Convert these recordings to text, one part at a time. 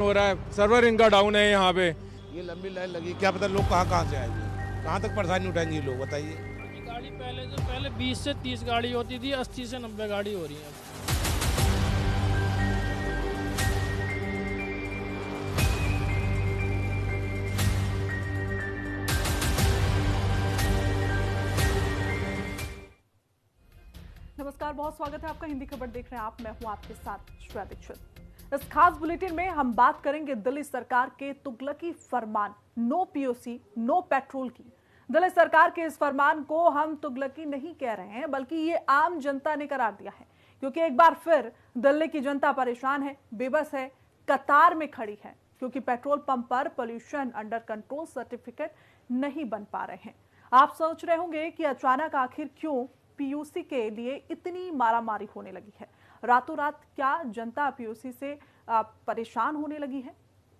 हो रहा है, सर्वर इनका डाउन है यहाँ पे। ये लंबी लाइन लगी, क्या पता लोग कहाँ से आएंगे, कहाँ तक परेशानी उठाएंगे ये लोग, बताइए। गाड़ी पहले 20 से 30 गाड़ी होती थी, 80 से 90 गाड़ी हो रही है। नमस्कार, बहुत स्वागत है आपका। हिंदी खबर देख रहे हैं आप, मैं हूं आपके साथ श्रेया दीक्षित। इस खास बुलेटिन में हम बात करेंगे दिल्ली सरकार के तुगलकी फरमान नो पीओसी नो पेट्रोल की। दिल्ली सरकार के इस फरमान को हम तुगलकी नहीं कह रहे हैं, बल्कि ये आम जनता ने करार दिया है, क्योंकि एक बार फिर दिल्ली की जनता परेशान है, बेबस है, कतार में खड़ी है, क्योंकि पेट्रोल पंप पर पोल्यूशन अंडर कंट्रोल सर्टिफिकेट नहीं बन पा रहे हैं। आप सोच रहे होंगे कि अचानक आखिर क्यों पीयूसी के लिए इतनी मारामारी होने लगी है। रातों रात क्या जनता पीयूसी से परेशान होने लगी है?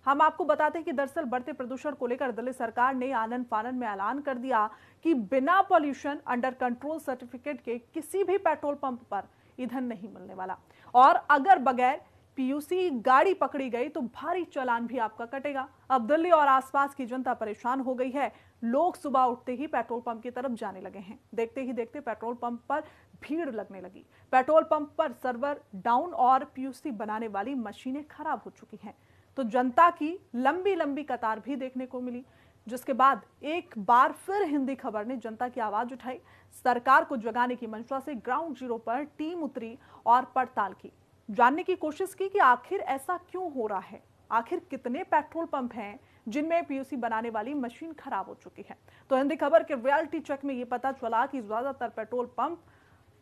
हम आपको बताते हैं कि दरअसल बढ़ते प्रदूषण को लेकर दिल्ली सरकार ने आनन फानन में ऐलान कर दिया कि बिना पॉल्यूशन अंडर कंट्रोल सर्टिफिकेट के किसी भी पेट्रोल पंप पर ईंधन नहीं मिलने वाला, और अगर बगैर पीयूसी गाड़ी पकड़ी गई तो भारी चालान भी आपका कटेगा। अब दिल्ली और आसपास की जनता परेशान हो गई है। लोग सुबह उठते ही पेट्रोल पंप की तरफ जाने लगे हैं। देखते ही देखते पेट्रोल पंप पर भीड़ लगने लगी। पेट्रोल पंप पर सर्वर डाउन और पीयूसी बनाने वाली मशीनें खराब हो चुकी हैं, तो जनता की लंबी लंबी कतार भी देखने को मिली, जिसके बाद एक बार फिर हिंदी खबर ने जनता की आवाज उठाई। सरकार को जगाने की मंशा से ग्राउंड जीरो पर टीम उतरी और पड़ताल की, जानने की कोशिश की कि आखिर ऐसा क्यों हो रहा है। आखिर कितने पेट्रोल पंप हैं जिनमें पीयूसी बनाने वाली मशीन खराब हो चुकी है। तो हिंदी खबर के रियलिटी चेक में यह पता चला कि ज्यादातर पेट्रोल पंप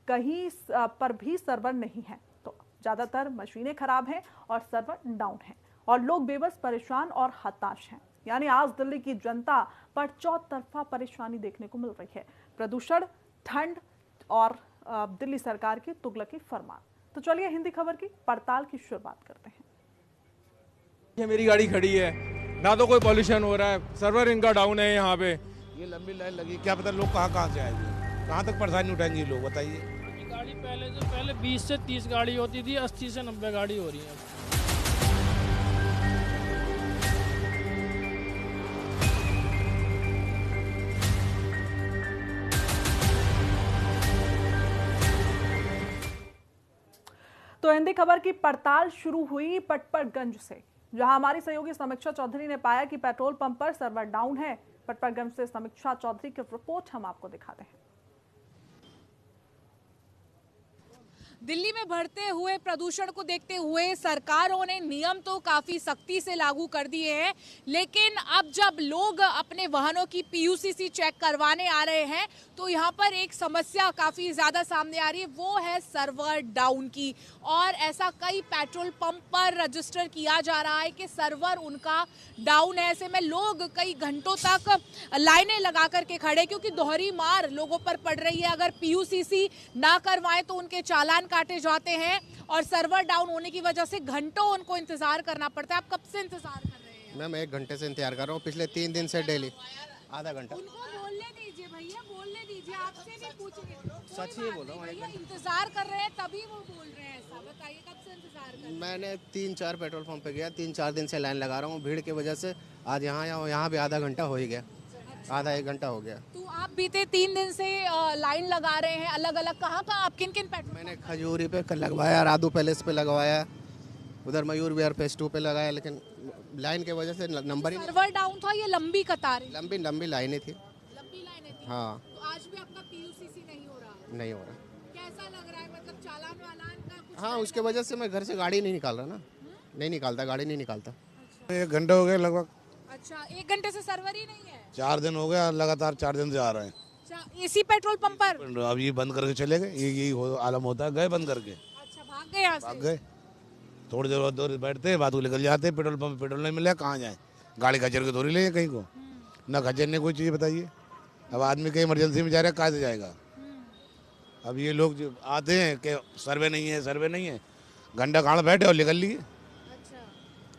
कहीं पर भी सर्वर नहीं है, तो ज्यादातर मशीनें खराब हैं और सर्वर डाउन है, और लोग बेबस, परेशान और हताश हैं। यानी आज दिल्ली की जनता पर चौतरफा परेशानी देखने को मिल रही है। प्रदूषण, ठंड और दिल्ली सरकार की तुगलकी फरमान। तो चलिए हिंदी खबर की पड़ताल की शुरुआत करते हैं। ये मेरी गाड़ी खड़ी है, ना तो कोई पॉल्यूशन हो रहा है, सर्वर इनका डाउन है यहाँ पे। ये लंबी लाइन लगी, क्या पता लोग कहाँ से आएंगे, कहाँ तक परेशानी उठाएंगे ये लोग, बताइए। गाड़ी पहले 20 से 30 गाड़ी होती थी, 80 से 90 गाड़ी हो रही है। तो हिंदी खबर की पड़ताल शुरू हुई पटपरगंज से, जहां हमारी सहयोगी समीक्षा चौधरी ने पाया कि पेट्रोल पंप पर सर्वर डाउन है। पटपरगंज से समीक्षा चौधरी की रिपोर्ट हम आपको दिखाते हैं। दिल्ली में बढ़ते हुए प्रदूषण को देखते हुए सरकारों ने नियम तो काफ़ी सख्ती से लागू कर दिए हैं, लेकिन अब जब लोग अपने वाहनों की पीयूसी चेक करवाने आ रहे हैं तो यहाँ पर एक समस्या काफ़ी ज़्यादा सामने आ रही है, वो है सर्वर डाउन की। और ऐसा कई पेट्रोल पंप पर रजिस्टर किया जा रहा है कि सर्वर उनका डाउन है। ऐसे में लोग कई घंटों तक लाइनें लगा करके खड़े, क्योंकि दोहरी मार लोगों पर पड़ रही है। अगर पीयूसी ना करवाएं तो उनके चालान काटे जाते हैं, और सर्वर डाउन होने की वजह से घंटों उनको इंतजार करना पड़ता है। आप कब से इंतजार कर रहे हैं? मैम 1 घंटे से इंतजार कर रहा हूँ, पिछले 3 दिन से डेली आधा घंटा। उनको बोलने दीजिए भैया, बोलने दीजिए, आपसे भी पूछेंगे। सच ही बोल रहा हूँ, भैया इंतजार कर रहे हैं तभी वो बोल रहे हैं ऐसा। बताइए कब से इंतजार कर रहे हैं? मैंने 3-4 पेट्रोल पंप पे गया, 3-4 दिन से लाइन लगा रहा हूँ, भीड़ की वजह से आज यहाँ भी आधा घंटा हो ही गया, आधा 1 घंटा हो गया। तो आप बीते 3 दिन से लाइन लगा रहे हैं अलग अलग, कहाँ आप किन किन पेट्रोल? मैंने खजूरी पे लगवाया, राधू पैलेस पे लगवाया, उधर मयूर विहार फेस 2 पे लगाया, लेकिन लाइन की वजह से नंबर ही सर्वर डाउन था, ये लंबी कतार, लंबी लाइनें थी। लंबी लाइनें थी। हाँ, तो आज भी आपका पीयूसी नहीं हो रहा? नहीं हो रहा। कैसा लग रहा है, मतलब चालान वालान का कुछ? हाँ, उसके वजह से मैं घर से गाड़ी नहीं निकाल रहा ना, नहीं निकालता, गाड़ी नहीं निकालता। 1 घंटा हो गया लगभग। अच्छा, 1 घंटे से सर्वर ही नहीं है? 4 दिन हो गया लगातार, 4 दिन से आ रहे हैं। अच्छा, इसी पेट्रोल पंप पर? अब ये बंद करके चले गए, यही आलम होता है, गए बंद करके। अच्छा, भाग गए यहाँ से? भाग गए। थोड़ी देर बाद बैठते बात को निकल जाते, पेट्रोल पंप पेट्रोल नहीं मिला, कहाँ जाए, गाड़ी खचर के थोड़ी ले कहीं को, ना खचरने कोई चीज़, बताइए। अब आदमी कहीं इमरजेंसी में जा रहा है, कहाँ से जाएगा। अब ये लोग जो आते हैं कि सर्वे नहीं है, घंटा कहाँ बैठे और निकल लिए।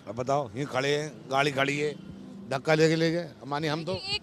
अब बताओ, ये खड़े हैं, गाड़ी खड़ी है, धक्का लेके ले गए, मानी हम तो। एक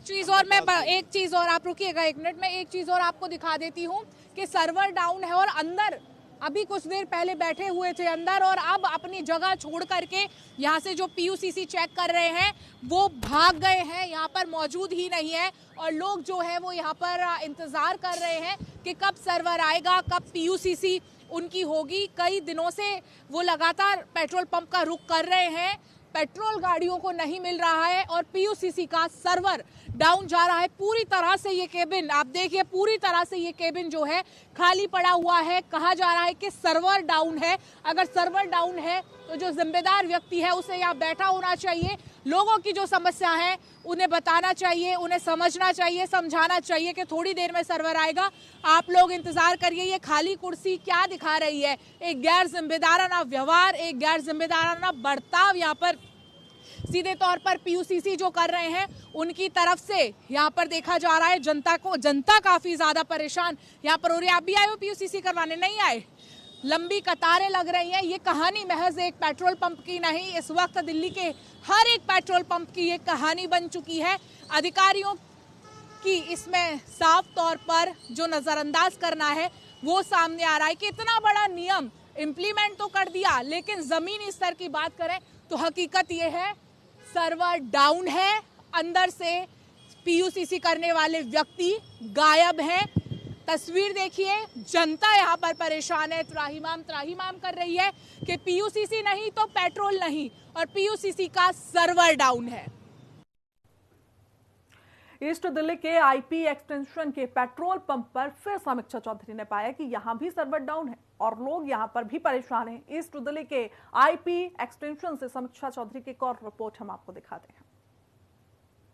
चीज और आप रुकिएगा 1 मिनट में, एक चीज और आपको दिखा देती हूँ कि सर्वर डाउन है और अंदर अभी कुछ देर पहले बैठे हुए थे अंदर और अब अपनी जगह छोड़ करके यहाँ से जो पीयूसीसी चेक कर रहे हैं वो भाग गए हैं, यहाँ पर मौजूद ही नहीं है। और लोग जो है वो यहाँ पर इंतज़ार कर रहे हैं कि कब सर्वर आएगा, कब पीयूसीसी उनकी होगी। कई दिनों से वो लगातार पेट्रोल पंप का रुख कर रहे हैं, पेट्रोल गाड़ियों को नहीं मिल रहा है और पीयूसीसी का सर्वर डाउन जा रहा है। पूरी तरह से ये केबिन आप देखिए, पूरी तरह से ये केबिन जो है खाली पड़ा हुआ है। कहा जा रहा है कि सर्वर डाउन है। अगर सर्वर डाउन है तो जो जिम्मेदार व्यक्ति है उसे यहाँ बैठा होना चाहिए, लोगों की जो समस्या है उन्हें बताना चाहिए, उन्हें समझना चाहिए, समझाना चाहिए कि थोड़ी देर में सर्वर आएगा, आप लोग इंतजार करिए। ये खाली कुर्सी क्या दिखा रही है? एक गैर जिम्मेदाराना व्यवहार, एक गैर जिम्मेदाराना बर्ताव यहाँ पर सीधे तौर पर पीयूसीसी जो कर रहे हैं उनकी तरफ से यहाँ पर देखा जा रहा है। जनता काफी ज्यादा परेशान यहाँ पर हो रही है। आप भी आए हो पीयूसीसी करवाने? नहीं आए? लंबी कतारें लग रही हैं। ये कहानी महज एक पेट्रोल पंप की नहीं, इस वक्त दिल्ली के हर एक पेट्रोल पंप की ये कहानी बन चुकी है। अधिकारियों की इसमें साफ तौर पर जो नजरअंदाज करना है वो सामने आ रहा है कि इतना बड़ा नियम इम्प्लीमेंट तो कर दिया, लेकिन जमीनी स्तर की बात करें तो हकीकत ये है सर्वर डाउन है, अंदर से पीयूसीसी करने वाले व्यक्ति गायब हैं। तस्वीर देखिए, जनता यहाँ पर परेशान है, त्राहिमाम कर रही है कि पीयूसीसी नहीं तो पेट्रोल नहीं, और पीयूसीसी का सर्वर डाउन है। ईस्ट दिल्ली के आईपी एक्सटेंशन के पेट्रोल पंप पर फिर समीक्षा चौधरी ने पाया कि यहां भी सर्वर डाउन है और लोग यहां पर भी परेशान हैं। ईस्ट दिल्ली के आईपी एक्सटेंशन से समीक्षा चौधरी की एक और रिपोर्ट हम आपको दिखाते हैं।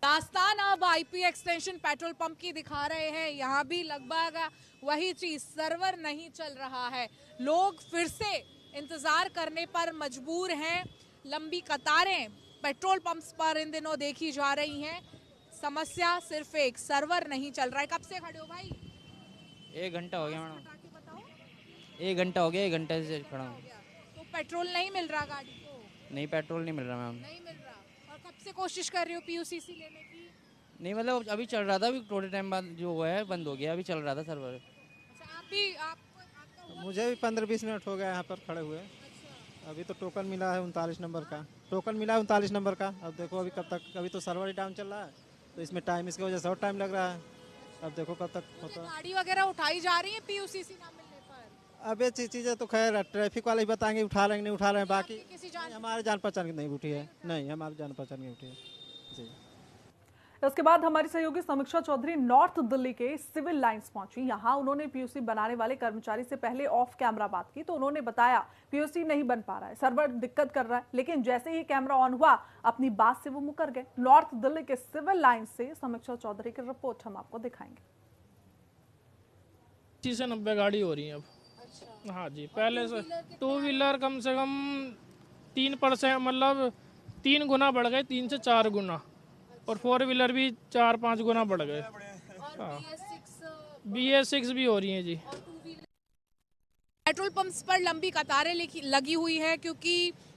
दास्तान अब आईपी एक्सटेंशन पेट्रोल पंप की दिखा रहे हैं। यहाँ भी लगभग वही चीज, सर्वर नहीं चल रहा है, लोग फिर से इंतजार करने पर मजबूर हैं। लंबी कतारें पेट्रोल पंप्स पर इन दिनों देखी जा रही हैं। समस्या सिर्फ एक, सर्वर नहीं चल रहा है। कब से खड़े हो भाई? 1 घंटा हो गया मैडम। 1 घंटा हो गया, 1 घंटे से खड़ा हूँ। तो पेट्रोल नहीं मिल रहा गाड़ी को? नहीं, पेट्रोल नहीं मिल रहा मैम। नहीं मिल रहा। और कब से कोशिश कर रही हो पीयूसीसी लेने की? नहीं, मतलब अभी चल रहा था, अभी थोड़े टाइम बाद जो हुआ है बंद हो गया, अभी चल रहा था सर्वर। अच्छा, आप भी आपका हुआ? मुझे भी 15-20 मिनट हो गया यहाँ पर खड़े हुए। अभी तो टोकन मिला है 39 नंबर का, टोकन मिला है 39 नंबर का। अब देखो अभी कब तक, अभी तो सर्वर ही डाउन चल रहा है तो इसमें टाइम, इसकी वजह से और टाइम लग रहा है। अब देखो कब तक होता है। गाड़ी वगैरह उठाई जा रही है पीयूसीसी ना मिलने पर? अब ये चीज़ें तो खैर ट्रैफिक वाले ही बताएंगे उठा रहे हैं नहीं उठा रहे हैं, बाकी किसी जान हमारे जान पहचान की नहीं उठी है। नहीं, हमारी जान पहचान की उठी है जी। इसके बाद हमारी सहयोगी समीक्षा चौधरी नॉर्थ दिल्ली के सिविल लाइंस पहुंची। यहां उन्होंने पीयूसी बनाने वाले कर्मचारी से पहले ऑफ कैमरा बात की तो उन्होंने बताया पीयूसी नहीं बन पा रहा है, सर्वर दिक्कत कर रहा है, लेकिन जैसे ही कैमरा ऑन हुआ अपनी बात से वो मुकर गए। नॉर्थ दिल्ली के सिविल लाइंस से समीक्षा चौधरी की रिपोर्ट हम आपको दिखाएंगे। 80 से 90 गाड़ी हो रही है अब। अच्छा। हाँ जी, पहले से 2 व्हीलर कम से कम 3%, मतलब 3 गुना बढ़ गए, 3 से 4 गुना, और 4 व्हीलर भी 4-5 गुना बढ़ गए। BS6 भी हो रही है जी। पेट्रोल पंप्स पर लंबी कतारें लगी हुई है क्योंकि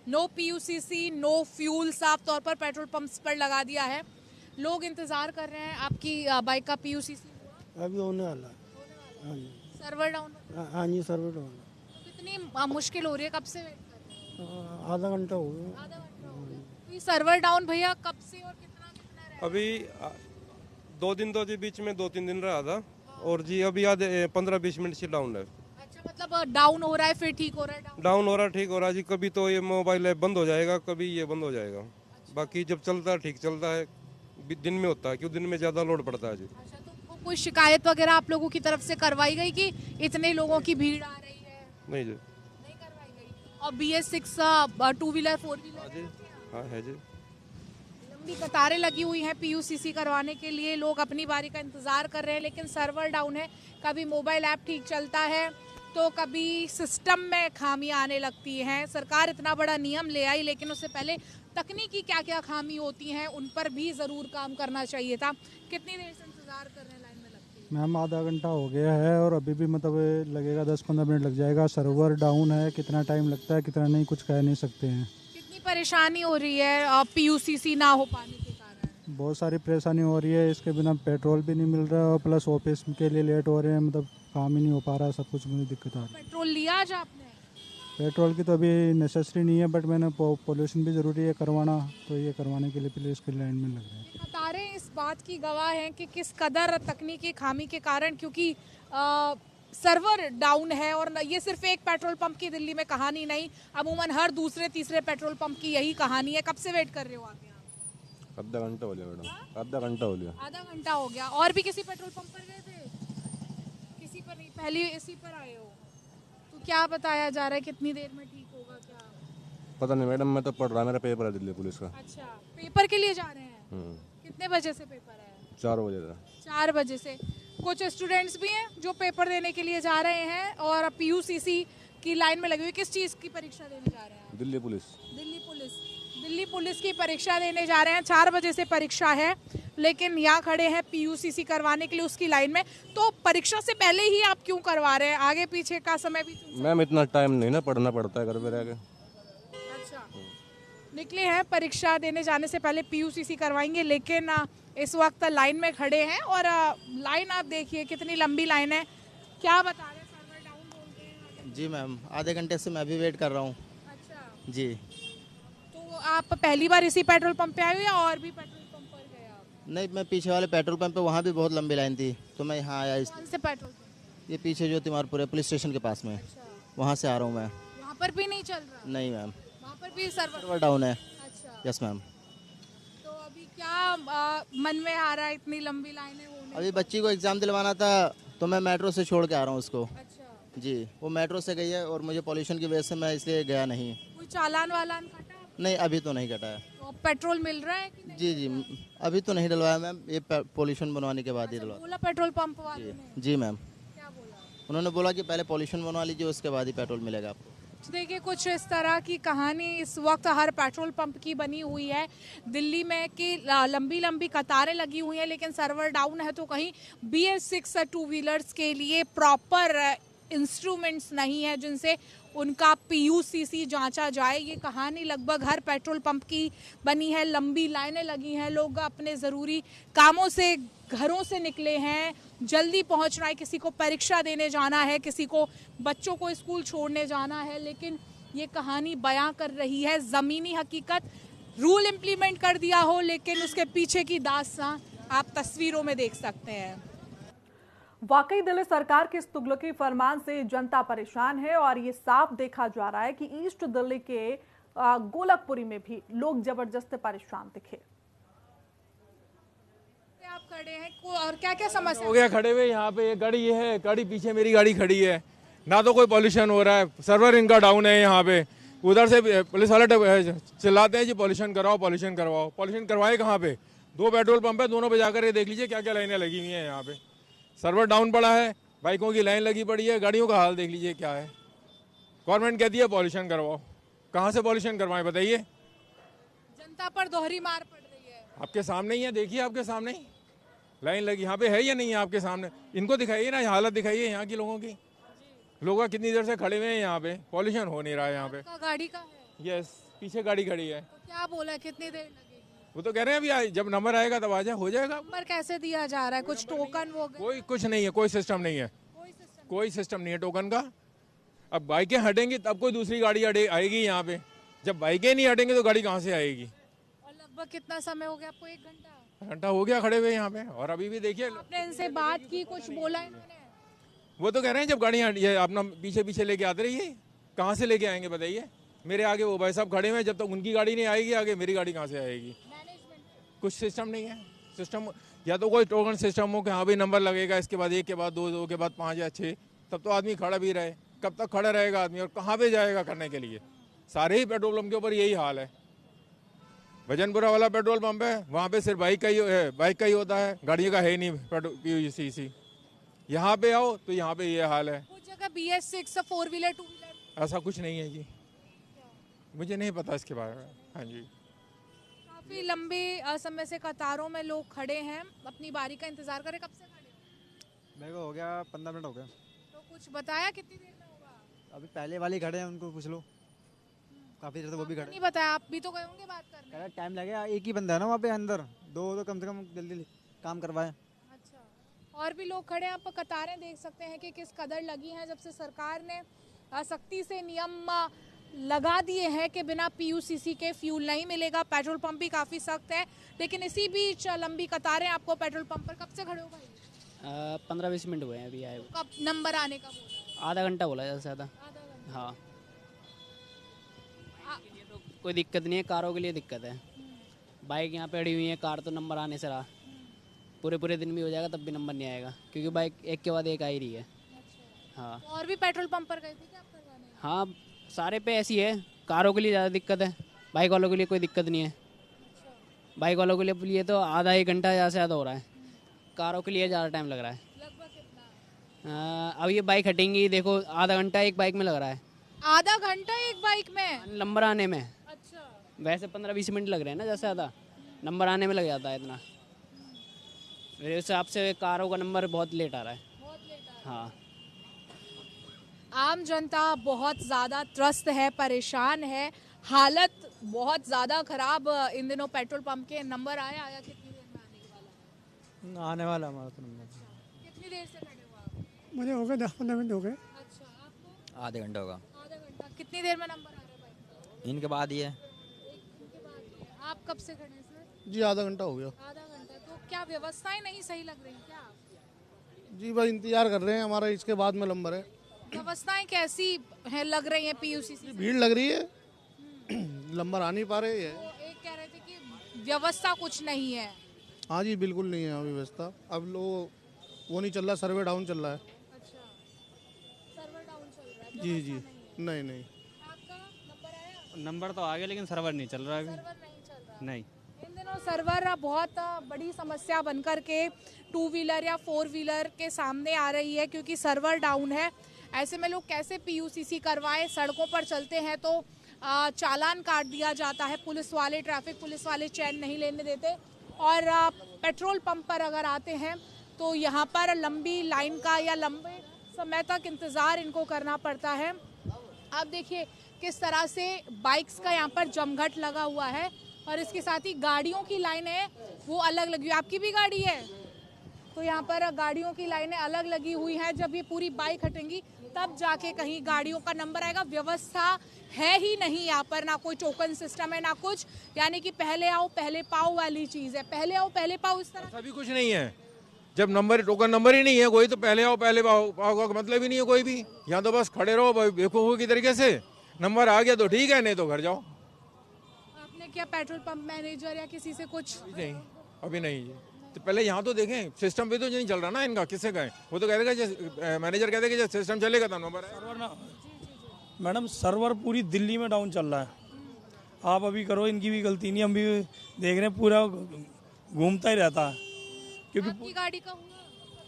नो पीयूसीसी नो फ्यूल साफ तौर पर पेट्रोल पंप्स पर लगा दिया है। लोग इंतजार कर रहे हैं। आपकी बाइक का पीयूसीसी अभी होने वाला है। हाँ जी, सर्वर डाउन? हाँ जी, सर्वर डाउन। कितनी मुश्किल हो रही है? कब से वेट कर रहे हैं? आधा घंटा हो गया। आधा घंटा हो गया। तो ये सर्वर डाउन भैया कब से और कितना रहा? अभी 2 दिन तो जी बीच में 2-3 दिन रहा था, और जी अभी आज 15-20 मिनट से डाउन है। अच्छा, मतलब डाउन हो रहा है फिर ठीक हो रहा है? डाउन हो रहा, ठीक हो रहा जी। कभी तो ये मोबाइल ऐप बंद हो जाएगा, कभी ये बंद हो जाएगा। बाकी जब चलता है ठीक चलता है, दिन में होता है, क्यों दिन में ज्यादा लोड पड़ता है जी। अच्छा, तो कोई शिकायत वगैरह आप लोगों की तरफ से करवाई गई कि इतने लोगों की भीड़ आ रही है? नहीं जी, नहीं करवाई गई। और BS6 2 व्हीलर 4 व्हीलर? हाँ है जी। लंबी कतारें लगी हुई हैं पीयूसीसी करवाने के लिए, लोग अपनी बारी का इंतजार कर रहे हैं, लेकिन सर्वर डाउन है। कभी मोबाइल ऐप ठीक चलता है तो कभी सिस्टम में खामियां आने लगती हैं। सरकार इतना बड़ा नियम ले आई, लेकिन उससे पहले तकनीकी क्या क्या खामी होती हैं उन पर भी ज़रूर काम करना चाहिए था। कितनी देर से इंतजार कर रहे हैं लाइन में लगती है? मैम आधा घंटा हो गया है और अभी भी मतलब लगेगा 10-15 मिनट लग जाएगा। सर्वर डाउन है, कितना टाइम लगता है कितना नहीं कुछ कह नहीं सकते हैं। कितनी परेशानी हो रही है पीयूसीसी ना हो पाने के कारण? बहुत सारी परेशानी हो रही है, इसके बिना पेट्रोल भी नहीं मिल रहा है और प्लस ऑफिस के लिए लेट हो रहे हैं, मतलब काम ही नहीं हो पा रहा है, सब कुछ मुझे दिक्कत आ रही है। पेट्रोल लिया आज आपने? पेट्रोल की तो अभी नेसेसरी नहीं है, बट मैंने पोल्यूशन भी ज़रूरी है करवाना, तो ये करवाने के लिए प्लीज़ इसके लाइन में लग रहे हैं। कतारें इस बात की गवाह हैं कि किस कदर तकनीकी खामी के कारण, क्योंकि सर्वर डाउन है। और ये सिर्फ एक पेट्रोल पंप की दिल्ली में कहानी नहीं, अमूमन हर दूसरे तीसरे पेट्रोल पंप की यही कहानी है। कब से वेट कर रहे हो आप यहाँ? आधा घंटा हो गया मैडम, आधा घंटा हो गया। आधा घंटा हो गया। और भी किसी पेट्रोल पंप पर गए थे? किसी पर नहीं, पहले इसी पर आए हो। तो क्या बताया जा रहा है, कितनी देर में ठीक होगा क्या? पता नहीं मैडम, मैं तो पढ़ रहा, मेरा पेपर है दिल्ली पुलिस का। अच्छा, पेपर के लिए जा रहे हैं? कितने बजे से पेपर है? 4 बजे था। 4 बजे से। कुछ स्टूडेंट्स भी हैं जो पेपर देने के लिए जा रहे हैं और पीयूसीसी की लाइन में लगे हुए। किस चीज़ की परीक्षा देने जा रहे हैं? दिल्ली पुलिस। दिल्ली पुलिस की परीक्षा देने जा रहे हैं। 4 बजे से परीक्षा है, लेकिन यहाँ खड़े हैं पीयूसीसी करवाने के लिए उसकी लाइन में। तो परीक्षा से पहले ही आप क्यों करवा रहे हैं? आगे पीछे का समय भी मैम इतना टाइम नहीं ना, पढ़ना पड़ता है घर पे रह के। अच्छा, निकले हैं परीक्षा देने जाने से पहले पीयूसीसी करवाएंगे, लेकिन इस वक्त लाइन में खड़े हैं। और लाइन आप देखिए कितनी लंबी लाइन है। क्या बता रहे हैं, सर्वर डाउन बोल रहे हैं? जी मैम, आधे घंटे से मैं भी वेट कर रहा हूँ। अच्छा जी। तो आप पहली बार इसी पेट्रोल पंप पे आए हो या और भी पेट्रोल पंप पर गए आप? नहीं, मैं पीछे वाले पेट्रोल पंप पे, वहाँ भी बहुत लंबी लाइन थी, तो मैं यहाँ आया। कौन से पेट्रोल पंप? ये पीछे जो तिमारपुर पुलिस स्टेशन के पास में, अच्छा। वहाँ से आ रहा हूँ मैं। वहाँ पर भी नहीं चल रहा? नहीं मैम, वहाँ पर भी सर्वर डाउन है। अच्छा, यस मैम। तो अभी क्या मन में आ रहा है, इतनी लंबी लाइनें होने? अभी बच्ची को एग्ज़ाम दिलवाना था, तो मैं मेट्रो से छोड़ के आ रहा हूँ उसको। अच्छा। जी, वो मेट्रो से गई है और मुझे पॉल्यूशन की वजह से मैं इसलिए गया नहीं। कोई चालान वालान कटा? नहीं, अभी तो नहीं कटा है। तो पेट्रोल मिल रहा है कि नहीं? जी, अभी तो नहीं डलवाया मैम, ये पॉल्यूशन बनवाने के बाद ही डलवा। बोला पेट्रोल पंप वालों ने? जी मैम, क्या बोला? उन्होंने बोला कि पहले पॉल्यूशन बनवा लीजिए, उसके बाद ही पेट्रोल मिलेगा आपको। देखिए, कुछ इस तरह की कहानी इस वक्त हर पेट्रोल पंप की बनी हुई है दिल्ली में कि लंबी लंबी कतारें लगी हुई हैं, लेकिन सर्वर डाउन है। तो कहीं BS6 टू व्हीलर्स के लिए प्रॉपर इंस्ट्रूमेंट्स नहीं है जिनसे उनका पीयूसीसी जांचा जाए। ये कहानी लगभग हर पेट्रोल पंप की बनी है। लंबी लाइनें लगी हैं, लोग अपने ज़रूरी कामों से घरों से निकले हैं, जल्दी पहुंचना है, किसी को परीक्षा देने जाना है, किसी को बच्चों को स्कूल छोड़ने जाना है। लेकिन ये कहानी बयां कर रही है ज़मीनी हकीकत। रूल इम्प्लीमेंट कर दिया हो, लेकिन उसके पीछे की दास्तां आप तस्वीरों में देख सकते हैं। वाकई दिल्ली सरकार के इस तुगलकी फरमान से जनता परेशान है और ये साफ देखा जा रहा है कि ईस्ट दिल्ली के गोलकपुरी में भी लोग जबरदस्त परेशान दिखे। आप खड़े हैं और क्या क्या समस्या हो गया खड़े हुए यहाँ पे? ये गाड़ी, ये है गाड़ी, पीछे मेरी गाड़ी खड़ी है, ना तो कोई पॉल्यूशन हो रहा है, सर्वर इनका डाउन है यहाँ पे। उधर से पुलिस वाले चिल्लाते हैं जी पॉल्यूशन करवाओ, पॉल्यूशन करवाओ। पॉल्यूशन करवाए कहाँ पे? 2 पेट्रोल पंप है, दोनों पे जाकर ये देख लीजिए क्या क्या लाइनें लगी हुई हैं यहाँ पे। सर्वर डाउन पड़ा है, बाइकों की लाइन लगी पड़ी है, गाड़ियों का हाल देख लीजिए क्या है। गवर्नमेंट कहती है पॉल्यूशन करवाओ, कहाँ से पॉल्यूशन करवाएं बताइए? जनता पर दोहरी मार पड़ रही है। आपके सामने ही है, देखिए आपके सामने ही लाइन लगी। यहाँ पे है या नहीं है आपके सामने? इनको दिखाइए ना, हालत दिखाइए यहाँ की लोगों की। लोग कितनी देर से खड़े हुए हैं यहाँ पे, पॉल्यूशन हो नहीं रहा है यहाँ पे। गाड़ी का है? यस, पीछे गाड़ी खड़ी है। तो क्या बोला, कितनी देर लगेगी? वो तो कह रहे हैं अभी जब नंबर आएगा तब आ जाए, हो जाएगा। नंबर कैसे दिया जा रहा है? कुछ टोकन वो कोई कुछ नहीं है, कोई सिस्टम नहीं है, कोई सिस्टम नहीं है टोकन का। अब बाइकें हटेंगी तब कोई दूसरी गाड़ी आएगी यहाँ पे। जब बाइकें नहीं हटेंगी तो गाड़ी कहाँ से आएगी? और लगभग कितना समय हो गया आपको? 1 घंटा हो गया खड़े हुए यहाँ पे, और अभी भी देखिए। आपने इनसे बात की, कुछ बोला इन्होंने? वो तो कह रहे हैं जब गाड़ियाँ अपना पीछे पीछे लेके आते रहिए। कहाँ से लेके आएंगे बताइए? मेरे आगे वो भाई साहब खड़े हुए हैं, जब तक उनकी गाड़ी नहीं आएगी आगे मेरी गाड़ी कहाँ से आएगी? कुछ सिस्टम नहीं है। सिस्टम या तो कोई टोकन सिस्टम हो कि हाँ भाई नंबर लगेगा, इसके बाद 1 के बाद 2, 2 के बाद 5 या 6, तब तो आदमी खड़ा भी रहे। कब तक खड़ा रहेगा आदमी और कहाँ पे जाएगा करने के लिए? सारे ही पेट्रोल पंप के ऊपर यही हाल है। भजनपुरा वाला पेट्रोल पंप है, वहाँ पे सिर्फ बाइक का ही होता है, गाड़ियों का है ही नहीं पीयूसीसी। यहाँ पे आओ तो यहाँ पे ये हाल है। कुछ जगह BS6 4 व्हीलर 2 व्हीलर ऐसा कुछ नहीं है जी, मुझे नहीं पता इसके बारे में। हाँ जी, काफी लंबी समय से कतारों में लोग खड़े हैं, अपनी बारी का इंतजार करें। कब से खड़े? मेरे को हो गया 15 मिनट हो गया। तो कुछ बताया कितनी देर में होगा? अभी पहले वाले खड़े हैं, उनको पूछ लो। काफ़ी देर से वो भी खड़े। नहीं बताया, आप भी तो गए होंगे बात करने। टाइम लगेगा, एक ही बंदा है ना वहाँ पे अंदर, दो तो कम से कम जल्दी काम करवाए। अच्छा, और भी लोग खड़े हैं, आप कतारें देख सकते हैं कि किस कदर लगी हैं। जब से सरकार ने सख्ती से नियम लगा दिए हैं कि बिना पीयूसीसी के फ्यूल नहीं मिलेगा, पेट्रोल पंप भी काफ़ी सख्त है, लेकिन इसी बीच लंबी कतारें आपको पेट्रोल पंप पर। कब से खड़े हो भाई? 15-20 मिनट हुए हैं अभी आए हुए। कब नंबर आने का बोला? आधा घंटा बोला ज़्यादा से ज़्यादा। हाँ, तो कोई दिक्कत नहीं है, कारों के लिए दिक्कत है। बाइक यहाँ पे अड़ी हुई है, कार तो नंबर आने से रहा। पूरे दिन भी हो जाएगा तब भी नंबर नहीं आएगा, क्योंकि बाइक एक के बाद एक आ ही रही है। हाँ, और भी पेट्रोल पंप पर गए थे क्या आप करवाने? हाँ, सारे पे ऐसी है। कारों के लिए ज़्यादा दिक्कत है, बाइक वालों के लिए कोई दिक्कत नहीं है। बाइक वालों के लिए तो आधा 1 घंटा ज़्यादा से ज़्यादा हो रहा है, कारों के लिए ज़्यादा टाइम लग रहा है। लगभग कितना? अब ये बाइक हटेंगी, देखो आधा घंटा एक बाइक में लग रहा है। आधा घंटा एक बाइक में? नंबर आने में। अच्छा, वैसे 15-20 मिनट लग रहे हैं ना, जैसे ज़्यादा नंबर आने में लग जाता है इतना। मेरे हिसाब से कारों का नंबर बहुत लेट आ रहा है। बहुत लेट आ रहा है। हाँ, आम जनता बहुत ज़्यादा त्रस्त है, परेशान है, हालत बहुत ज़्यादा खराब इन दिनों पेट्रोल पंप के। नंबर आया कितनी देर में आने वाला? आने वाला हमारा तो नंबर। कितनी देर से खड़े हो आप? मुझे हो गए 10-15 मिनट हो गए। अच्छा, आपको? आधे घंटे होगा। आधा घंटा। कितनी देर में नंबर आ रहा है भाई? इनके बाद ही है। इनके बाद ही है। आप कब से खड़े हैं सर? जी आधा घंटा हो गया। आधा घंटा। तो क्या व्यवस्थाएं नहीं सही लग रही क्या? जी बस इंतजार कर रहे हैं, हमारा इसके बाद में नंबर है। व्यवस्थाएं कैसी हैं लग रही हैं पीयूसीसी से? भीड़ लग रही है, नंबर आ नहीं पा रहे हैं। तो एक कह रहे थे कि व्यवस्था कुछ नहीं है। हाँ जी बिल्कुल नहीं है व्यवस्था। अब वो नहीं चल रहा, सर्वे डाउन चल रहा है। अच्छा, सर्वर डाउन चल रहा है। जी जी नहीं। आपका नंबर आया? नंबर तो आ गया लेकिन सर्वर नहीं चल रहा है अभी। सर्वर नहीं चल रहा। नहीं, इन दिनों सर्वर बहुत बड़ी समस्या बनकर के 2 व्हीलर या 4 व्हीलर के सामने आ रही है, क्योंकि सर्वर डाउन है। ऐसे में लोग कैसे पीयूसीसी करवाएं? सड़कों पर चलते हैं तो चालान काट दिया जाता है, पुलिस वाले, ट्रैफिक पुलिस वाले चैन नहीं लेने देते। और पेट्रोल पंप पर अगर आते हैं तो यहाँ पर लंबी लाइन का या लंबे समय तक इंतज़ार इनको करना पड़ता है। आप देखिए किस तरह से बाइक्स का यहाँ पर जमघट लगा हुआ है, और इसके साथ ही गाड़ियों की लाइनें वो अलग लगी हुई। आपकी भी गाड़ी है तो यहाँ पर गाड़ियों की लाइनें अलग लगी हुई हैं। जब ये पूरी बाइक हटेंगी तब जाके कहीं गाड़ियों का नंबर आएगा। व्यवस्था है ही नहीं यहाँ पर, ना कोई टोकन सिस्टम है ना कुछ, यानी कि पहले आओ पहले पाओ वाली चीज़ है। पहले आओ पहले पाओ इस तरह सभी कुछ नहीं है। जब नंबर टोकन नंबर ही नहीं है कोई, तो पहले आओ पहले पाओ का मतलब ही नहीं है कोई भी। यहाँ तो बस खड़े रहो बेवकूफ़ों की तरीके से। नंबर आ गया तो ठीक है, नहीं तो घर जाओ। आपने क्या पेट्रोल पंप मैनेजर या किसी से कुछ? नहीं, अभी नहीं जी। तो पहले यहाँ तो देखें, सिस्टम भी तो नहीं चल रहा ना इनका। किससे गए? वो तो कहते हैं मैनेजर कहते हैं कि जब सिस्टम चलेगा तब नंबर आएगा। मैडम सर्वर पूरी दिल्ली में डाउन चल रहा है। आप अभी करो, इनकी भी गलती नहीं, हम भी देख रहे हैं, पूरा घूमता ही रहता है। क्योंकि आपकी गाड़ी का हुआ?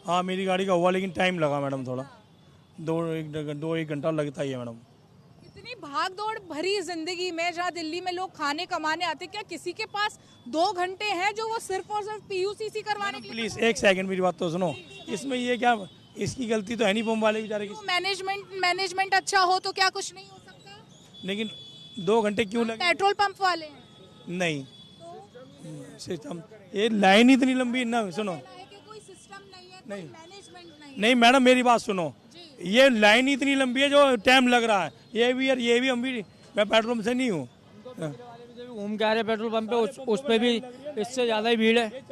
हाँ मेरी गाड़ी का हुआ, लेकिन टाइम लगा मैडम थोड़ा, 2-1 घंटा लगता ही है मैडम। इतनी भाग दौड़ भरी जिंदगी में जहाँ दिल्ली में लोग खाने कमाने आते, क्या किसी के पास 2 घंटे हैं जो वो सिर्फ और सिर्फ पीयूसीसी करवाने के लिए? प्लीज 1 सेकंड मेरी बात तो सुनो। इसमें ये क्या, इसकी गलती तो है नहीं पंप वाले बेचारे की। मैनेजमेंट अच्छा हो तो क्या कुछ नहीं हो सकता? लेकिन 2 घंटे क्यों लगे? पेट्रोल पंप वाले हैं? नहीं, सिस्टम ये लाइन इतनी लंबी ना, सुनो। कोई सिस्टम नहीं है, नहीं मैनेजमेंट नहीं मैडम मेरी बात सुनो, ये लाइन इतनी लंबी है जो टाइम लग रहा है। ये भी हम भी, मैं पेट्रोल पंप से नहीं हूँ। घूम के आ रहे पेट्रोल पंप पे, उस पे भी इससे ज़्यादा ही भीड़ है,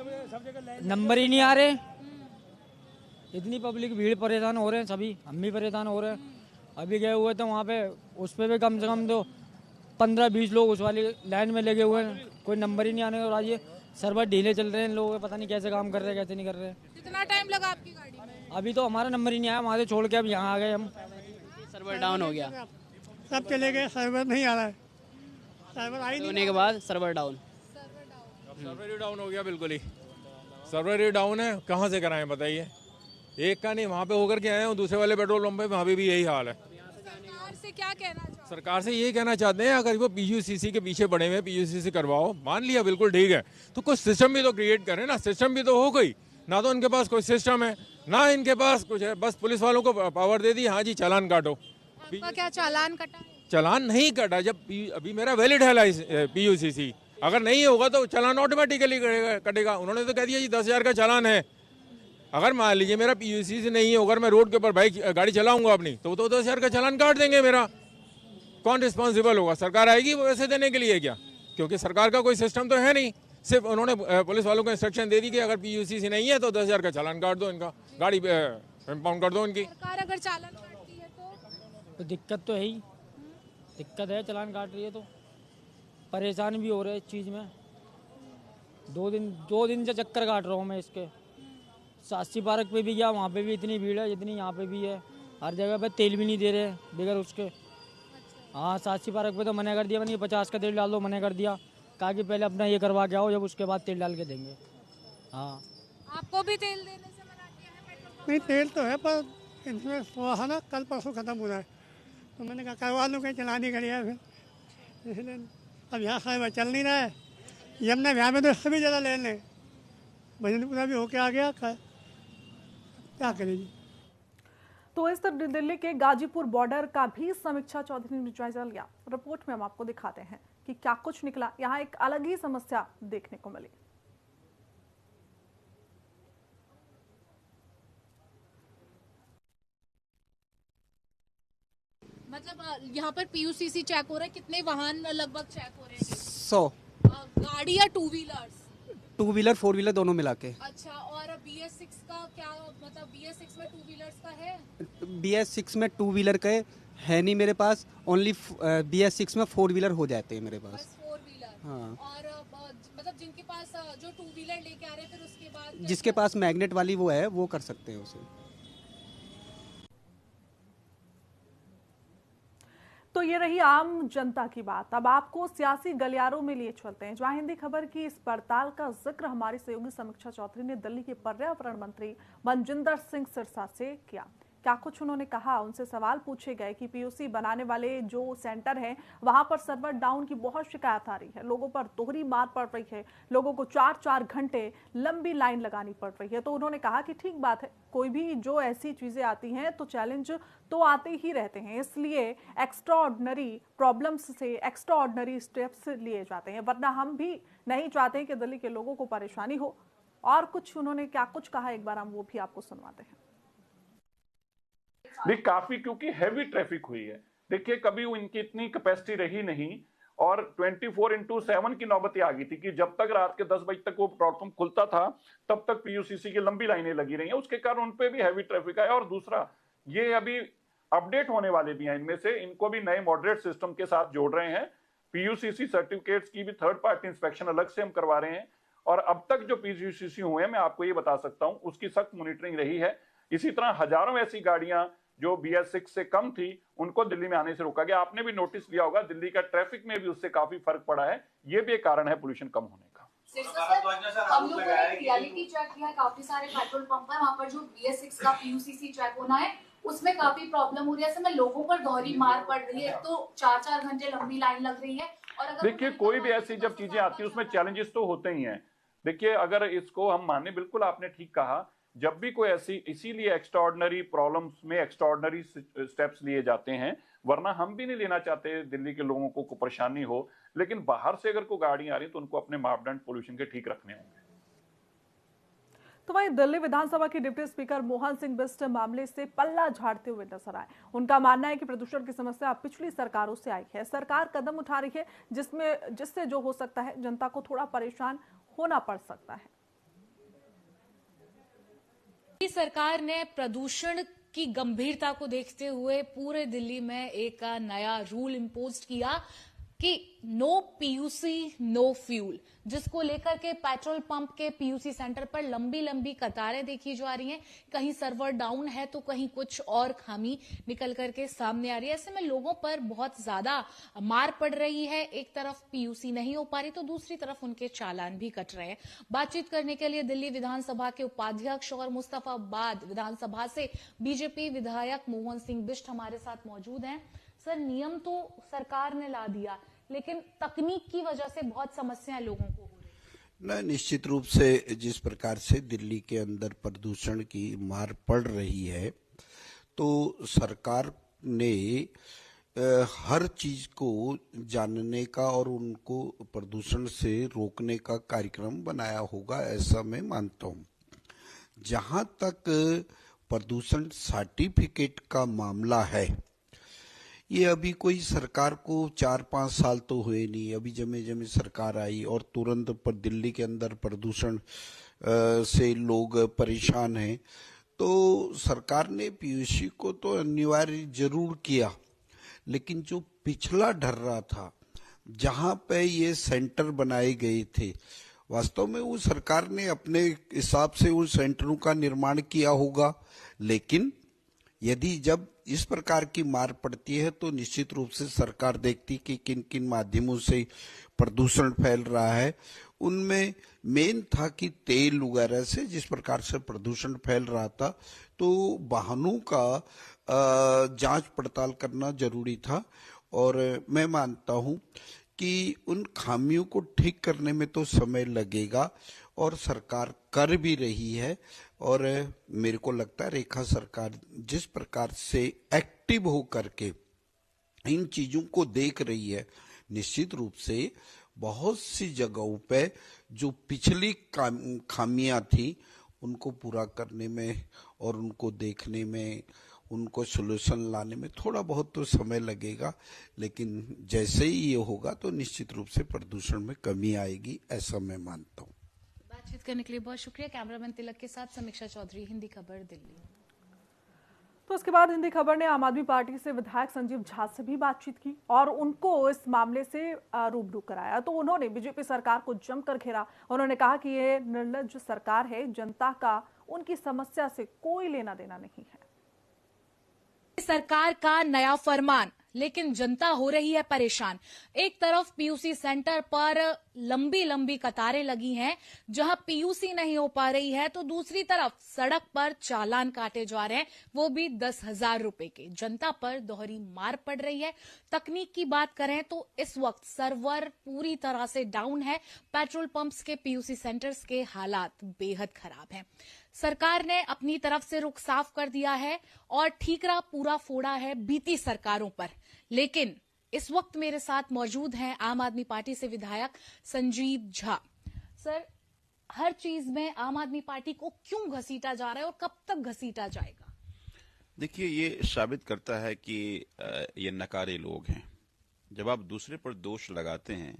नंबर ही नहीं आ रहे। इतनी पब्लिक भीड़, परेशान हो रहे हैं सभी, हम भी परेशान हो रहे हैं। अभी गए हुए थे वहाँ पे, उस पे भी कम से कम तो 15-20 लोग उस वाली लाइन में लगे हुए हैं, कोई नंबर ही नहीं आने। और आज ये सर्वर ढीले चल रहे हैं, लोग पता नहीं कैसे काम कर रहे हैं कैसे नहीं कर रहे हैं। कितना टाइम लगा आपकी गाड़ी में? अभी तो हमारा नंबर ही नहीं आया, वहाँ से छोड़ के अब यहाँ आ गए हम। सर्वर डाउन हो गया, सब चले गए, सर्वर नहीं आ रहा है। सर्वर आई होने के बाद सर्वर डाउन। सर्वर ही डाउन हो गया, बिल्कुल ही सर्वर ही डाउन है। कहाँ से कराएं बताइए? एक का नहीं, वहाँ पे होकर के आए हैं, दूसरे वाले पेट्रोल पंप पे वहाँ पे भी यही हाल है। सरकार से क्या कहना चाहते? सरकार से ये कहना चाहते हैं, अगर वो पीयूसीसी के पीछे पड़े हुए, पीयूसीसी करवाओ, मान लिया बिल्कुल ठीक है, तो कुछ सिस्टम भी तो क्रिएट करें ना। सिस्टम भी तो हो कोई, ना तो इनके पास कोई सिस्टम है ना इनके पास कुछ है। बस पुलिस वालों को पावर दे दी, हाँ जी चालान काटो। आपका क्या चालान कटा है? चालान नहीं कटा जब अभी मेरा वैलिड है PUCC, अगर नहीं होगा तो चालान ऑटोमेटिकली कटेगा। उन्होंने तो कह दिया जी 10,000 का चालान है। अगर मान लीजिए मेरा PUCC नहीं है, अगर मैं रोड के ऊपर गाड़ी चलाऊंगा अपनी, तो 10,000 का चालान काट देंगे मेरा। कौन रिस्पॉन्सिबल होगा? सरकार आएगी वो वैसे देने के लिए क्या? क्योंकि सरकार का कोई सिस्टम तो है नहीं। सिर्फ उन्होंने पुलिस वालों को इंस्ट्रक्शन दे दी कि अगर PUCC नहीं है तो 10,000 का चालान काट दो, इनका गाड़ी इम्पाउंड कर दो इनकी। सरकार अगर चालान काटती है तो दिक्कत तो है ही, दिक्कत है। चालान काट रही है तो परेशान भी हो रहे हैं इस चीज़ में। 2 दिन से चक्कर काट रहा हूँ मैं इसके। सासी पार्क पे भी गया, वहाँ पे भी इतनी भीड़ है जितनी यहाँ पे भी है। हर जगह पे तेल भी नहीं दे रहे बगैर उसके। हाँ, सासी पार्क पे तो मना कर दिया, मैंने 50 का तेल डाल दो, मना कर दिया। कहा कि पहले अपना ये करवा के आओ, जब उसके बाद तेल डाल के देंगे। हाँ, आपको भी तेल देने से मना किया है पेट्रोल पंप? नहीं, तेल तो है पर इसमें वो है ना, कल परसों ख़त्म हो रहा है, तो मैंने कहा करवा लूँ, कहीं चलानी करी है फिर, इसलिए अब यहाँ साहब चल नहीं रहा है। यमुना यहाँ में तो सभी जगह ले लें, भजनपुरा भी होके आ गया, क्या करेंगे। तो इस तरह दिल्ली के गाजीपुर बॉर्डर का भी समीक्षा चौधरी ने जायजा लिया। रिपोर्ट में हम आपको दिखाते हैं कि क्या कुछ निकला। यहाँ एक अलग ही समस्या देखने को मिली। मतलब यहाँ पर PUCC चेक हो रहा है, कितने वाहन लगभग चेक हो रहे हैं? 100 गाड़ी या 2 व्हीलर्स? 2 व्हीलर 4 व्हीलर दोनों मिला के। अच्छा, और BS6 का क्या मतलब? BS6 में 2 व्हीलर्स का है? BS6 में 2 व्हीलर का है नहीं मेरे पास, ओनली BS6 में 4 व्हीलर हो जाते हैं मेरे पास। 4 व्हीलर। हाँ, और मतलब जिनके पास जो 2 व्हीलर लेके आ रहे हैं, फिर उसके बाद जिसके पास मैग्नेट वाली वो है वो कर सकते हैं उसे। तो ये रही आम जनता की बात। अब आपको सियासी गलियारों में लिए चलते हैं, जहां हिंदी खबर की इस पड़ताल का जिक्र हमारी सहयोगी समीक्षा चौधरी ने दिल्ली के पर्यावरण मंत्री मनजिंदर सिंह सिरसा से किया। क्या कुछ उन्होंने कहा, उनसे सवाल पूछे गए कि PUC बनाने वाले जो सेंटर हैं वहां पर सर्वर डाउन की बहुत शिकायत आ रही है, लोगों पर दोहरी मार पड़ रही है, लोगों को 4-4 घंटे लंबी लाइन लगानी पड़ रही है। तो उन्होंने कहा कि ठीक बात है, कोई भी जो ऐसी चीजें आती हैं तो चैलेंज तो आते ही रहते हैं, इसलिए एक्स्ट्रा ऑर्डिनरी प्रॉब्लम्स से एक्स्ट्रा ऑर्डिनरी स्टेप्स लिए जाते हैं, वरना हम भी नहीं चाहते कि दिल्ली के लोगों को परेशानी हो। और कुछ उन्होंने क्या कुछ कहा, एक बार हम वो भी आपको सुनवाते हैं। देखिए काफी, क्योंकि हैवी ट्रैफिक हुई है। देखिए कभी इनकी इतनी कैपेसिटी रही नहीं, और 24/7 की नौबत आ गई थी कि जब तक रात के 10 बजे तक वो पेट्रोल पंप खुलता था तब तक PUCC की लंबी लाइनें लगी रही हैं, उसके कारण उन पे भी हैवी ट्रैफिक आया। और दूसरा, ये अभी अपडेट होने वाले भी हैं, इनमें से इनको भी नए मॉडरेट सिस्टम के साथ जोड़ रहे हैं। PUCC सर्टिफिकेट्स की भी थर्ड पार्टी इंस्पेक्शन अलग से हम करवा रहे हैं। और अब तक जो PUCC हुए हैं, मैं आपको ये बता सकता हूं, उसकी सख्त मॉनिटरिंग रही है। इसी तरह हजारों ऐसी गाड़ियां जो BS6 से कम थी, उनको दिल्ली में आने से रोका गया। आपने भी नोटिस लिया होगा, दिल्ली का ट्रैफिक में भी उससे काफी फर्क पड़ा है। ये भी एक कारण है पोल्यूशन कम होने का। हम लोगों ने रियलिटी चेक किया, काफी सारे पेट्रोल पंप है वहाँ पर जो BS6 का PUCC चेक होना है उसमें काफी प्रॉब्लम हो रही है। समय लोगों पर दोहरी मार पड़ रही है, तो 4-4 घंटे लंबी लाइन लग रही है। और अगर देखिए कोई भी ऐसी जब चीजें आती है उसमें चैलेंजेस तो होते ही हैं। देखिए अगर इसको हम माने, बिल्कुल आपने ठीक कहा, जब भी कोई ऐसी, इसीलिए एक्स्ट्राऑर्डिनरी प्रॉब्लम्स में एक्स्ट्राऑर्डिनरी स्टेप्स लिए जाते हैं, वरना हम भी नहीं लेना चाहते दिल्ली के लोगों को परेशानी हो। लेकिन बाहर से अगर कोई गाड़ी आ रही है तो उनको अपने मापदंड पोल्यूशन के ठीक रखने होंगे। तो वहीं दिल्ली विधानसभा के डिप्टी स्पीकर मोहन सिंह बिष्ट मामले से पल्ला झाड़ते हुए नजर आए। उनका मानना है कि प्रदूषण की समस्या पिछली सरकारों से आई है, सरकार कदम उठा रही है जिससे जो हो सकता है जनता को थोड़ा परेशान होना पड़ सकता है। सरकार ने प्रदूषण की गंभीरता को देखते हुए पूरे दिल्ली में एक नया रूल इम्पोज किया कि नो PUC नो फ्यूल, जिसको लेकर के पेट्रोल पंप के PUC सेंटर पर लंबी लंबी कतारें देखी जा रही हैं। कहीं सर्वर डाउन है तो कहीं कुछ और खामी निकल करके सामने आ रही है। ऐसे में लोगों पर बहुत ज्यादा मार पड़ रही है। एक तरफ PUC नहीं हो पा रही तो दूसरी तरफ उनके चालान भी कट रहे हैं। बातचीत करने के लिए दिल्ली विधानसभा के उपाध्यक्ष और मुस्तफाबाद विधानसभा से BJP विधायक मोहन सिंह बिष्ट हमारे साथ मौजूद हैं। सर, नियम तो सरकार ने ला दिया, लेकिन तकनीक की वजह से बहुत समस्याएं लोगों को हो रही है। निश्चित रूप से जिस प्रकार से दिल्ली के अंदर प्रदूषण की मार पड़ रही है, तो सरकार ने हर चीज को जानने का और उनको प्रदूषण से रोकने का कार्यक्रम बनाया होगा, ऐसा मैं मानता हूँ। जहाँ तक प्रदूषण सर्टिफिकेट का मामला है, ये अभी कोई सरकार को 4-5 साल तो हुए नहीं, अभी जमे जमे सरकार आई और तुरंत पर दिल्ली के अंदर प्रदूषण से लोग परेशान हैं। तो सरकार ने पीयूसी को तो अनिवार्य जरूर किया, लेकिन जो पिछला ढर्रा था जहां पे ये सेंटर बनाए गए थे, वास्तव में वो सरकार ने अपने हिसाब से उन सेंटरों का निर्माण किया होगा। लेकिन यदि जब इस प्रकार की मार पड़ती है तो निश्चित रूप से सरकार देखती कि किन किन माध्यमों से प्रदूषण फैल रहा है। उनमें मेन था कि तेल वगैरह से जिस प्रकार से प्रदूषण फैल रहा था, तो वाहनों का जांच पड़ताल करना जरूरी था। और मैं मानता हूं कि उन खामियों को ठीक करने में तो समय लगेगा और सरकार कर भी रही है। और मेरे को लगता है रेखा सरकार जिस प्रकार से एक्टिव हो करके इन चीजों को देख रही है, निश्चित रूप से बहुत सी जगहों पे जो पिछली खामियां थी उनको पूरा करने में और उनको देखने में, उनको सॉल्यूशन लाने में थोड़ा बहुत तो समय लगेगा। लेकिन जैसे ही ये होगा तो निश्चित रूप से प्रदूषण में कमी आएगी, ऐसा मैं मानता हूँ। बातचीत करने के लिए बहुत शुक्रिया। कैमरामैन तिलक के साथ समीक्षा चौधरी, हिंदी खबर, दिल्ली। तो उसके बाद हिंदी खबर ने आम आदमी पार्टी से विधायक संजीव झा से भी बातचीत की और उनको इस मामले से रूबरू कराया। तो उन्होंने बीजेपी सरकार को जमकर घेरा। उन्होंने कहा कि ये निर्लज्ज सरकार है, जनता का उनकी समस्या से कोई लेना देना नहीं है। सरकार का नया फरमान, लेकिन जनता हो रही है परेशान। एक तरफ पीयूसी सेंटर पर लंबी लंबी कतारें लगी हैं जहां पीयूसी नहीं हो पा रही है, तो दूसरी तरफ सड़क पर चालान काटे जा रहे हैं, वो भी 10,000 रुपए के। जनता पर दोहरी मार पड़ रही है। तकनीक की बात करें तो इस वक्त सर्वर पूरी तरह से डाउन है। पेट्रोल पंप्स के पीयूसी सेंटर्स के हालात बेहद खराब हैं। सरकार ने अपनी तरफ से रुख साफ कर दिया है और ठीकरा पूरा फोड़ा है बीती सरकारों पर। लेकिन इस वक्त मेरे साथ मौजूद हैं आम आदमी पार्टी से विधायक संजीव झा। सर, हर चीज में आम आदमी पार्टी को क्यों घसीटा जा रहा है और कब तक घसीटा जाएगा? देखिए, ये साबित करता है कि ये नकारे लोग हैं। जब आप दूसरे पर दोष लगाते हैं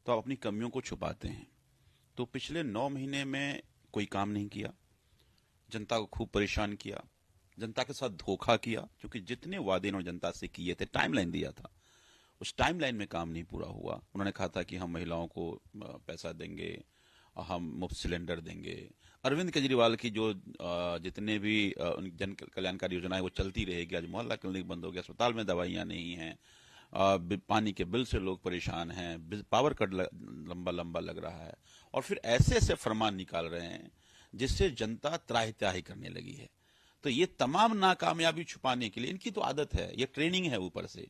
तो आप अपनी कमियों को छुपाते हैं। तो पिछले 9 महीने में कोई काम नहीं किया, जनता को खूब परेशान किया, जनता के साथ धोखा किया, क्योंकि जितने वादे इन्होंने जनता से किए थे, टाइमलाइन दिया था, उस टाइमलाइन में काम नहीं पूरा हुआ। उन्होंने कहा था कि हम महिलाओं को पैसा देंगे, हम मुफ्त सिलेंडर देंगे। अरविंद केजरीवाल की जो जितने भी जन कल्याणकारी योजनाएं वो चलती रहेगी। आज मोहल्ला क्लिनिक बंद हो गया, अस्पताल में दवाइयां नहीं हैं, पानी के बिल से लोग परेशान हैं, पावर कट लंबा लंबा लग रहा है, और फिर ऐसे ऐसे फरमान निकाल रहे हैं जिससे जनता त्राहि त्राहि करने लगी है। तो ये तमाम नाकामयाबी छुपाने के लिए इनकी तो आदत है, ये ट्रेनिंग है ऊपर से।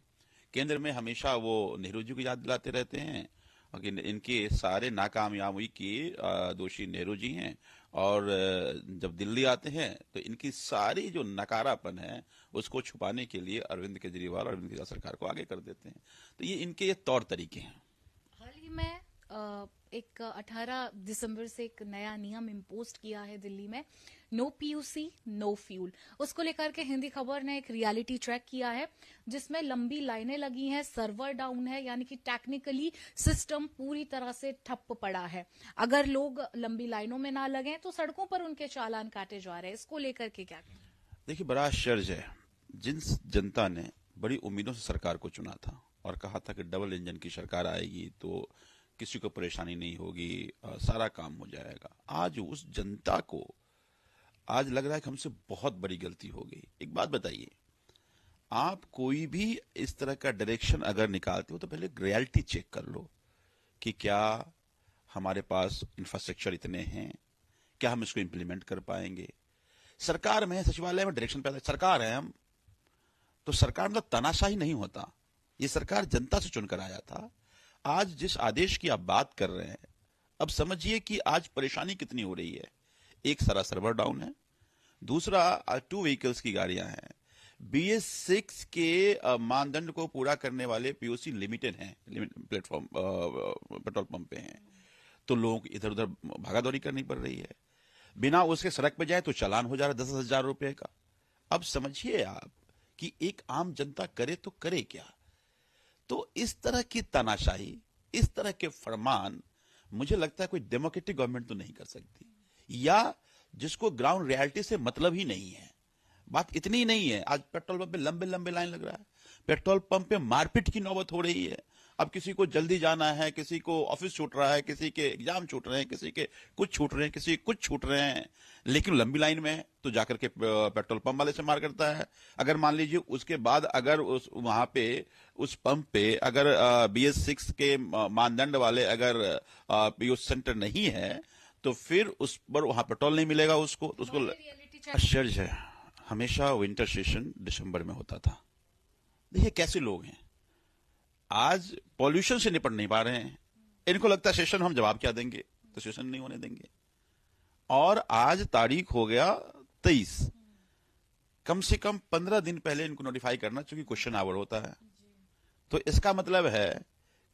केंद्र में हमेशा वो नेहरू जी को याद दिलाते रहते हैं कि इनके सारे नाकामयाबी के दोषी नेहरू जी हैं, और जब दिल्ली आते हैं तो इनकी सारी जो नकारापन है उसको छुपाने के लिए अरविंद केजरीवाल सरकार को आगे कर देते हैं। तो ये इनके तौर तरीके हैं। हाल ही में एक 18 दिसंबर से एक नया नियम इम्पोज किया है दिल्ली में, नो पीयूसी नो फ्यूल। उसको लेकर के हिंदी खबर ने एक रियलिटी ट्रैक किया है जिसमें लंबी लाइनें लगी हैं, सर्वर डाउन है, यानी कि टेक्निकली सिस्टम पूरी तरह से ठप पड़ा है। अगर लोग लंबी लाइनों में ना लगे तो सड़कों पर उनके चालान काटे जा रहे हैं। इसको लेकर के क्या कहें? देखिए, बड़ा आश्चर्य है, जिन जनता ने बड़ी उम्मीदों से सरकार को चुना था और कहा था कि डबल इंजन की सरकार आएगी तो किसी को परेशानी नहीं होगी, सारा काम हो जाएगा, आज उस जनता को आज लग रहा है कि हमसे बहुत बड़ी गलती हो गई। एक बात बताइए, आप कोई भी इस तरह का डायरेक्शन अगर निकालते हो तो पहले रियलिटी चेक कर लो कि क्या हमारे पास इंफ्रास्ट्रक्चर इतने हैं, क्या हम इसको इंप्लीमेंट कर पाएंगे। सरकार में, सचिवालय में डायरेक्शन पैदा, सरकार है हम, तो सरकार मतलब तानाशाही नहीं होता। ये सरकार जनता से चुनकर आया था। आज जिस आदेश की आप बात कर रहे हैं, अब समझिए कि आज परेशानी कितनी हो रही है। एक सारा सर्वर डाउन है, दूसरा 2 व्हीकल्स की गाड़ियां हैं, BS6 के मानदंड को पूरा करने वाले पीयूसी लिमिटेड हैं, प्लेटफॉर्म पेट्रोल पंप पे हैं, तो लोगों को इधर उधर भागादौड़ी करनी पड़ रही है। बिना उसके सड़क पे जाए तो चालान हो जा रहा है 10,000 रुपए का। अब समझिए आप कि एक आम जनता करे तो करे क्या। तो इस तरह की तानाशाही, इस तरह के फरमान मुझे लगता है कोई डेमोक्रेटिक गवर्नमेंट तो नहीं कर सकती, या जिसको ग्राउंड रियलिटी से मतलब ही नहीं है। बात इतनी ही नहीं है, आज पेट्रोल पंप पे लंबे लंबे लाइन लग रहा है, पेट्रोल पंप पे मारपीट की नौबत हो रही है। अब किसी को जल्दी जाना है, किसी को ऑफिस छूट रहा है, किसी के एग्जाम छूट रहे हैं, किसी के कुछ छूट रहे हैं, किसी के कुछ छूट रहे हैं, लेकिन लंबी लाइन में है तो जाकर के पेट्रोल पंप वाले से मार करता है। अगर मान लीजिए उसके बाद अगर उस वहां पे उस पंप पे अगर BS6 के मानदंड वाले अगर पीयूष सेंटर नहीं है तो फिर उस पर वहां पेट्रोल नहीं मिलेगा उसको, तो उसको आश्चर्य है। हमेशा विंटर सेशन दिसंबर में होता था। देखिए कैसे लोग हैं, आज पॉल्यूशन से निपट नहीं पा रहे हैं, इनको लगता है सेशन हम जवाब क्या देंगे, तो सेशन नहीं होने देंगे। और आज तारीख हो गया 23, कम से कम 15 दिन पहले इनको नोटिफाई करना, चूंकि क्वेश्चन आवर होता है। तो इसका मतलब है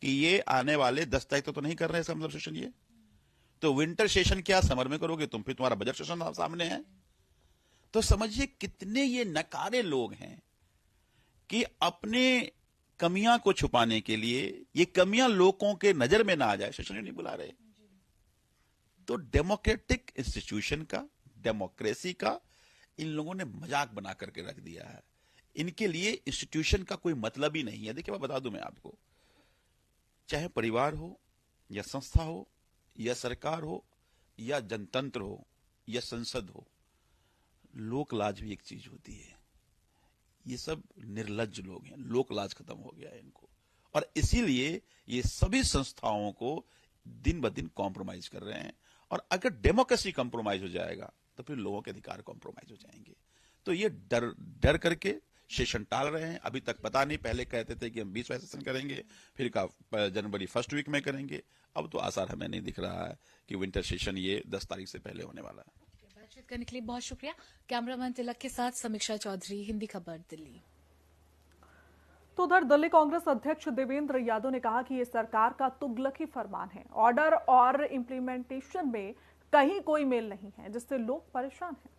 कि ये आने वाले 10 तारीख तो नहीं कर रहे हैं इसका मतलब सेशन। ये तो विंटर सेशन क्या समर में करोगे तुम, फिर तुम्हारा बजट सेशन सामने है। तो समझिए कितने ये नकारे लोग हैं कि अपने कमियां को छुपाने के लिए, ये कमियां लोगों के नजर में ना आ जाए, सेशन नहीं बुला रहे। तो डेमोक्रेटिक इंस्टीट्यूशन का, डेमोक्रेसी का इन लोगों ने मजाक बना करके रख दिया है। इनके लिए इंस्टीट्यूशन का कोई मतलब ही नहीं है। देखिए मैं बता दूं मैं आपको, चाहे परिवार हो या संस्था हो या सरकार हो या जनतंत्र हो या संसद हो, लोक लाज भी एक चीज होती है। ये सब निर्लज्ज लोग हैं, लोक लाज खत्म हो गया है इनको, और इसीलिए ये सभी संस्थाओं को दिन ब दिन कॉम्प्रोमाइज कर रहे हैं। और अगर डेमोक्रेसी कॉम्प्रोमाइज हो जाएगा तो फिर लोगों के अधिकार कॉम्प्रोमाइज हो जाएंगे। तो ये डर करके सेशन टाल रहे हैं। अभी तक पता नहीं, पहले कहते थे कि हम 20वां सेशन करेंगे, फिर कहा जनवरी फर्स्ट वीक में करेंगे। अब तो आसार हमें नहीं दिख रहा है कि विंटर सेशन ये 10 तारीख से पहले होने वाला है। बातचीत करने के लिए बहुत शुक्रिया। कैमरामैन तिलक के साथ समीक्षा चौधरी, हिंदी खबर, दिल्ली। तो उधर दिल्ली कांग्रेस अध्यक्ष देवेंद्र यादव ने कहा कि ये सरकार का तुगलकी फरमान है। ऑर्डर और इंप्लीमेंटेशन में कहीं कोई मेल नहीं है, जिससे लोग परेशान हैं।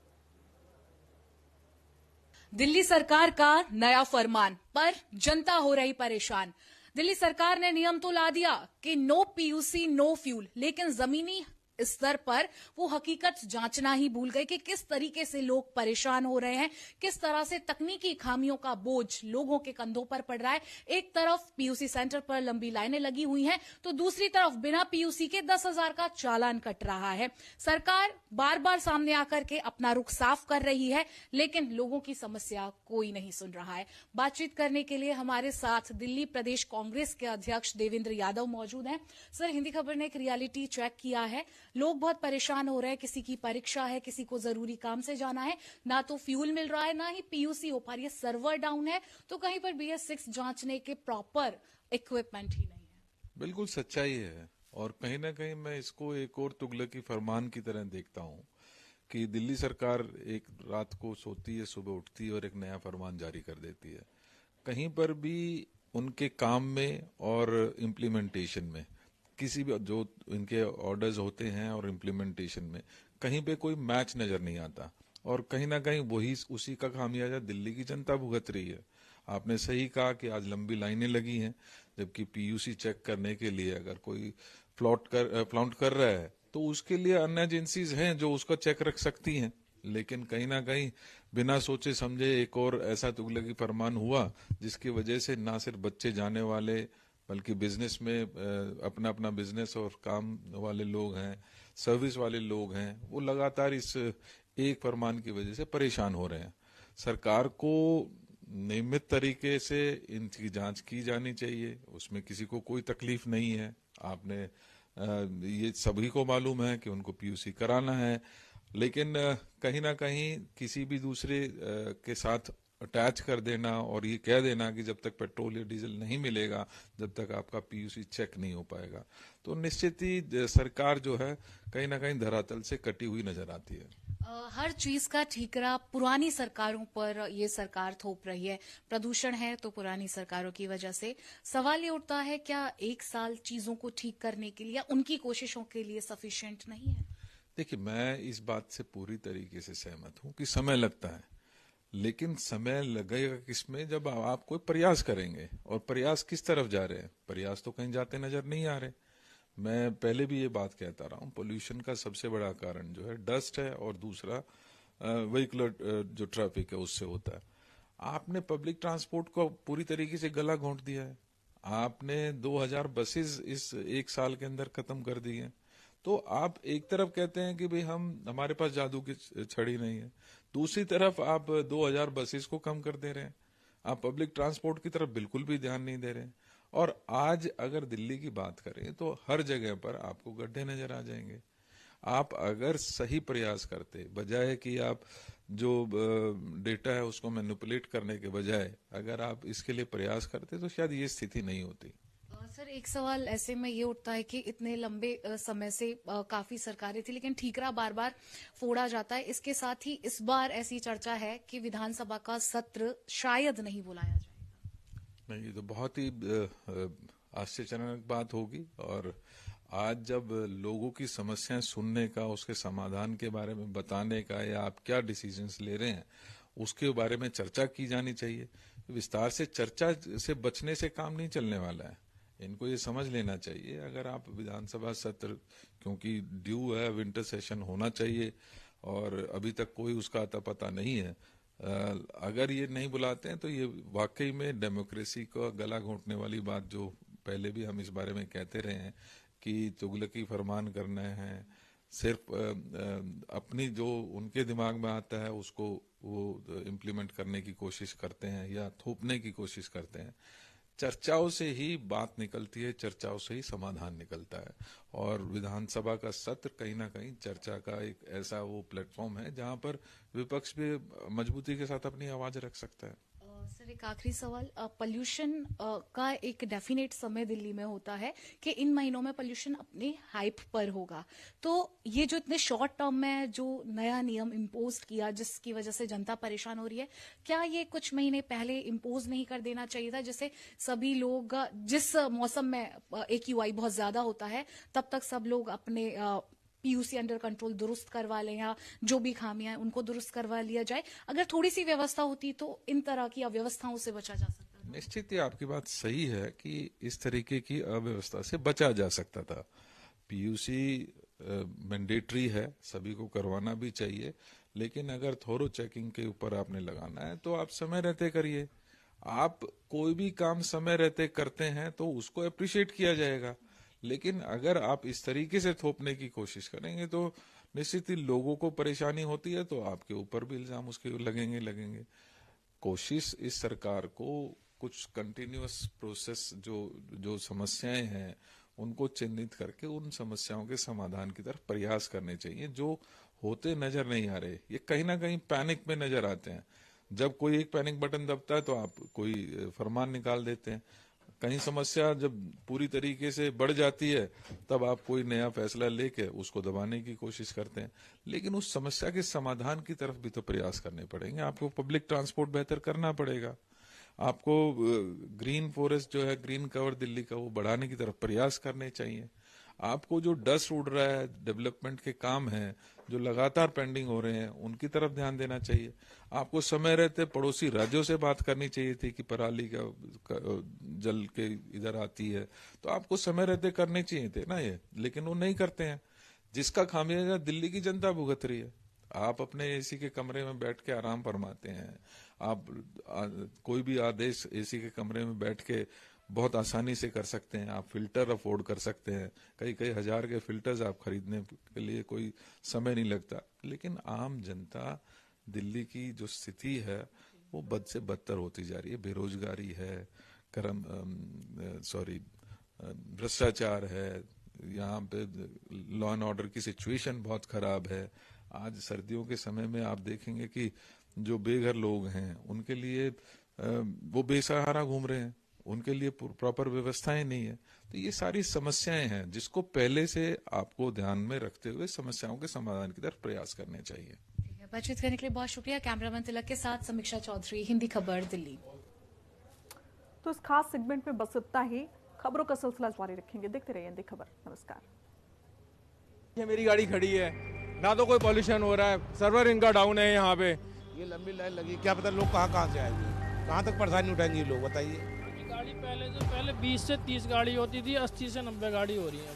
दिल्ली सरकार का नया फरमान पर जनता हो रही परेशान। दिल्ली सरकार ने नियम तो ला दिया कि नो पीयूसी नो फ्यूल, लेकिन जमीनी स्तर पर वो हकीकत जांचना ही भूल गए कि किस तरीके से लोग परेशान हो रहे हैं, किस तरह से तकनीकी खामियों का बोझ लोगों के कंधों पर पड़ रहा है। एक तरफ पीयूसी सेंटर पर लंबी लाइनें लगी हुई हैं, तो दूसरी तरफ बिना पीयूसी के 10,000 का चालान कट रहा है। सरकार बार बार सामने आकर के अपना रुख साफ कर रही है, लेकिन लोगों की समस्या कोई नहीं सुन रहा है। बातचीत करने के लिए हमारे साथ दिल्ली प्रदेश कांग्रेस के अध्यक्ष देवेंद्र यादव मौजूद हैं। सर, हिंदी खबर ने एक रियलिटी चेक किया है, लोग बहुत परेशान हो रहे हैं। किसी की परीक्षा है, किसी को जरूरी काम से जाना है, ना तो फ्यूल मिल रहा है, ना ही पीयूसी हो पा रही है, सर्वर डाउन है, तो कहीं पर BS6 जांचने के प्रॉपर इक्विपमेंट ही नहीं है। बिल्कुल सच्चाई है, और कहीं ना कहीं मैं इसको एक और तुगलकी फरमान की तरह देखता हूँ कि दिल्ली सरकार एक रात को सोती है, सुबह उठती है और एक नया फरमान जारी कर देती है। कहीं पर भी उनके काम में और इम्प्लीमेंटेशन में, किसी भी जो इनके ऑर्डर्स होते हैं और इम्प्लीमेंटेशन में, कहीं पे कोई मैच नजर नहीं आता, और कहीं ना कहीं वही उसी का खामियाजा दिल्ली की जनता भुगत रही है। आपने सही कहा कि आज लंबी लाइनें लगी हैं, जबकि पीयूसी चेक करने के लिए अगर कोई फ्लॉन्ट कर रहा है तो उसके लिए अन्य एजेंसीज हैं जो उसका चेक रख सकती हैं। लेकिन कहीं ना कहीं बिना सोचे समझे एक और ऐसा तुगलकी फरमान हुआ जिसकी वजह से ना सिर्फ बच्चे जाने वाले, बल्कि बिजनेस में अपना अपना बिजनेस और काम वाले लोग हैं, सर्विस वाले लोग हैं, वो लगातार इस एक फरमान की वजह से परेशान हो रहे हैं। सरकार को नियमित तरीके से इनकी जांच की जानी चाहिए, उसमें किसी को कोई तकलीफ नहीं है। आपने ये सभी को मालूम है कि उनको पीयूसी कराना है, लेकिन कहीं ना कहीं किसी भी दूसरे के साथ अटैच कर देना और ये कह देना कि जब तक पेट्रोल या डीजल नहीं मिलेगा, जब तक आपका पीयूसी चेक नहीं हो पाएगा, तो निश्चित ही सरकार जो है कहीं ना कहीं धरातल से कटी हुई नजर आती है। हर चीज का ठीकरा पुरानी सरकारों पर ये सरकार थोप रही है। प्रदूषण है तो पुरानी सरकारों की वजह से। सवाल ये उठता है, क्या 1 साल चीजों को ठीक करने के लिए या उनकी कोशिशों के लिए सफिशिएंट नहीं है? देखिए, मैं इस बात से पूरी तरीके से सहमत हूं कि समय लगता है, लेकिन समय लगेगा किसमें, जब आप कोई प्रयास करेंगे। और प्रयास किस तरफ जा रहे हैं? प्रयास तो कहीं जाते नजर नहीं आ रहे। मैं पहले भी ये बात कहता रहा हूं, पोल्यूशन का सबसे बड़ा कारण जो है डस्ट है और दूसरा व्हीकलर जो ट्रैफिक है उससे होता है। आपने पब्लिक ट्रांसपोर्ट को पूरी तरीके से गला घोंट दिया है। आपने 2000 बसेस इस 1 साल के अंदर खत्म कर दी हैं। तो आप एक तरफ कहते हैं कि भाई हमारे पास जादू की छड़ी नहीं है, दूसरी तरफ आप 2000 बसेस को कम कर दे रहे हैं। आप पब्लिक ट्रांसपोर्ट की तरफ बिल्कुल भी ध्यान नहीं दे रहे हैं। और आज अगर दिल्ली की बात करें तो हर जगह पर आपको गड्ढे नजर आ जाएंगे। आप अगर सही प्रयास करते, बजाय कि आप जो डेटा है उसको मैनिपुलेट करने के बजाय अगर आप इसके लिए प्रयास करते तो शायद ये स्थिति नहीं होती। सर, एक सवाल ऐसे में ये उठता है कि इतने लंबे समय से काफी सरकारें थी, लेकिन ठीकरा बार बार फोड़ा जाता है। इसके साथ ही इस बार ऐसी चर्चा है कि विधानसभा का सत्र शायद नहीं बुलाया जाएगा। नहीं, ये तो बहुत ही आश्चर्यजनक बात होगी। और आज जब लोगों की समस्याएं सुनने का, उसके समाधान के बारे में बताने का, या आप क्या डिसीजंस ले रहे हैं उसके बारे में चर्चा की जानी चाहिए। विस्तार से चर्चा से बचने से काम नहीं चलने वाला है। इनको ये समझ लेना चाहिए, अगर आप विधानसभा सत्र, क्योंकि ड्यू है, विंटर सेशन होना चाहिए और अभी तक कोई उसका अता पता नहीं है, अगर ये नहीं बुलाते हैं तो ये वाकई में डेमोक्रेसी को गला घोंटने वाली बात, जो पहले भी हम इस बारे में कहते रहे हैं कि तुगलकी फरमान करना है, सिर्फ अपनी जो उनके दिमाग में आता है उसको वो इम्प्लीमेंट करने की कोशिश करते हैं या थोपने की कोशिश करते हैं। चर्चाओं से ही बात निकलती है, चर्चाओं से ही समाधान निकलता है। और विधानसभा का सत्र कहीं ना कहीं चर्चा का एक ऐसा वो प्लेटफॉर्म है जहां पर विपक्ष भी मजबूती के साथ अपनी आवाज रख सकता है। सर, एक आखिरी सवाल, पोल्यूशन का एक डेफिनेट समय दिल्ली में होता है कि इन महीनों में पोल्यूशन अपने हाइप पर होगा। तो ये जो इतने शॉर्ट टर्म में जो नया नियम इम्पोज किया, जिसकी वजह से जनता परेशान हो रही है, क्या ये कुछ महीने पहले इम्पोज नहीं कर देना चाहिए था, जिससे सभी लोग, जिस मौसम में AQI बहुत ज्यादा होता है तब तक सब लोग अपने पीयूसी अंडर कंट्रोल दुरुस्त करवा लें, या जो भी खामियां हैं उनको दुरुस्त करवा लिया जाए। अगर थोड़ी सी व्यवस्था होती तो इन तरह की अव्यवस्थाओं से बचा जा सकता था। निश्चित ही आपकी बात सही है कि इस तरीके की अव्यवस्था से बचा जा सकता था। पीयूसी मैंडेटरी है, सभी को करवाना भी चाहिए, लेकिन अगर थोरो चेकिंग के ऊपर आपने लगाना है तो आप समय रहते करिए। आप कोई भी काम समय रहते करते हैं तो उसको अप्रिशिएट किया जाएगा, लेकिन अगर आप इस तरीके से थोपने की कोशिश करेंगे तो निश्चित ही लोगों को परेशानी होती है, तो आपके ऊपर भी इल्जाम उसके लगेंगे। कोशिश इस सरकार को कुछ कंटिन्यूअस प्रोसेस, जो समस्याएं हैं उनको चिन्हित करके उन समस्याओं के समाधान की तरफ प्रयास करने चाहिए, जो होते नजर नहीं आ रहे। ये कहीं ना कहीं पैनिक में नजर आते हैं। जब कोई एक पैनिक बटन दबता है तो आप कोई फरमान निकाल देते हैं। कहीं समस्या जब पूरी तरीके से बढ़ जाती है तब आप कोई नया फैसला लेके उसको दबाने की कोशिश करते हैं। लेकिन उस समस्या के समाधान की तरफ भी तो प्रयास करने पड़ेंगे। आपको पब्लिक ट्रांसपोर्ट बेहतर करना पड़ेगा, आपको ग्रीन फॉरेस्ट जो है, ग्रीन कवर दिल्ली का, वो बढ़ाने की तरफ प्रयास करने चाहिए। आपको जो डस्ट उड़ रहा है, डेवलपमेंट के काम हैं जो लगातार पेंडिंग हो रहे हैं, उनकी तरफ ध्यान देना चाहिए। आपको समय रहते पड़ोसी राज्यों से बात करनी चाहिए थी कि पराली का जल के इधर आती है, तो आपको समय रहते करने चाहिए थे ना ये, लेकिन वो नहीं करते हैं, जिसका खामियाजा दिल्ली की जनता भुगत रही है। आप अपने एसी के कमरे में बैठ के आराम फरमाते हैं, आप कोई भी आदेश एसी के कमरे में बैठ के बहुत आसानी से कर सकते हैं। आप फिल्टर अफोर्ड कर सकते हैं, कई हजार के फिल्टर्स आप खरीदने के लिए कोई समय नहीं लगता। लेकिन आम जनता, दिल्ली की जो स्थिति है वो बद से बदतर होती जा रही है। बेरोजगारी है, भ्रष्टाचार है, यहाँ पे लॉ एंड ऑर्डर की सिचुएशन बहुत खराब है। आज सर्दियों के समय में आप देखेंगे कि जो बेघर लोग हैं उनके लिए वो बेसहारा घूम रहे हैं, उनके लिए प्रॉपर व्यवस्थाएं नहीं है। तो ये सारी समस्याएं हैं जिसको पहले से आपको ध्यान में रखते हुए समस्याओं के समाधान की तरफ प्रयास करने चाहिए। बातचीत करने के लिए बहुत शुक्रिया। कैमरामैन तिलक के साथ समीक्षा चौधरी, हिंदी खबर, दिल्ली। तो इस खास सेगमेंट में बस इतना ही। खबरों का सिलसिला जारी रखेंगे, देखते रहिए हिंदी खबर। नमस्कार। ये मेरी गाड़ी खड़ी है, ना तो कोई पॉल्यूशन हो रहा है, सर्वर इनका डाउन है यहाँ पे। ये लंबी लाइन लगी, क्या पता लोग कहाँ से आएंगे, कहाँ तक परेशानी उठाएंगे लोग, बताइए। गाड़ी पहले 20 से 30 गाड़ी होती थी, 80 से 90 गाड़ी हो रही है।